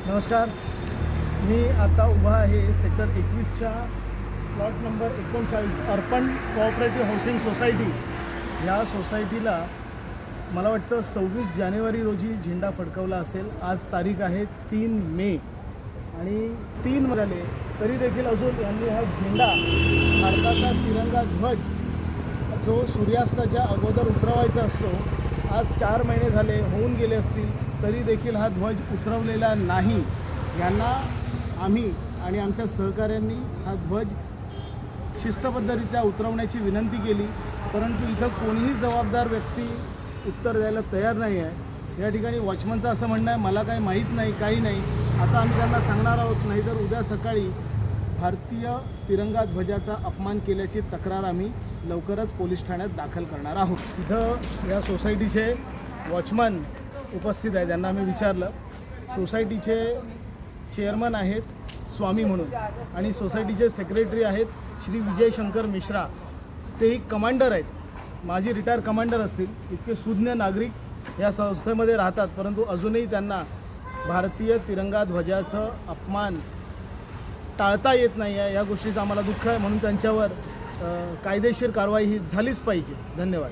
नमस्कार. मी आता उभा आहे सेक्टर 21च्या प्लॉट नंबर 39 अर्पण कोऑपरेटिव्ह हाऊसिंग सोसायटी. ह्या सोसायटीला मला वाटतं 26 जानेवारी रोजी झेंडा फडकवला असेल. आज तारीख आहे 3 मे आणि 3 झाले तरी देखील अजून यांनी हा झेंडा, भारताचा तिरंगा ध्वज जो सूर्यास्ताच्या अगोदर उतरवायचा असतो, आज 4 महिने झाले होऊन गेले असतील तरी देखील हा ध्वज उतरवलेला नाही. यांना आम्ही आणि आमच्या सहकाऱ्यांनी हा ध्वज शिस्तबद्धरित्या उतरवण्याची विनंती केली, परंतु इथं कोणीही जबाबदार व्यक्ती उत्तर द्यायला तयार नाही आहे. या ठिकाणी वॉचमनचं असं म्हणणं आहे, मला काही माहीत नाही, काही नाही. आता आम्ही त्यांना सांगणार आहोत, नाहीतर उद्या सकाळी भारतीय तिरंगा ध्वजाचा अपमान केल्याची तक्रार आम्ही लवकरच पोलीस ठाण्यात दाखल करणार आहोत. इथं या सोसायटीचे वॉचमन उपस्थित आहेत. त्यांना आम्ही विचारलं. सोसायटीचे चेअरमन आहेत स्वामी म्हणून आणि सोसायटीचे सेक्रेटरी आहेत श्री विजय शंकर मिश्रा. तेही कमांडर आहेत, माजी रिटायर कमांडर असतील. इतके सुज्ञ नागरिक या संस्थेमध्ये राहतात, परंतु अजूनही त्यांना भारतीय तिरंगा ध्वजाचं अपमान टाळता येत नाही आहे. या गोष्टीचं आम्हाला दुःख आहे, म्हणून त्यांच्यावर कायदेशीर कारवाई ही झालीच पाहिजे. धन्यवाद.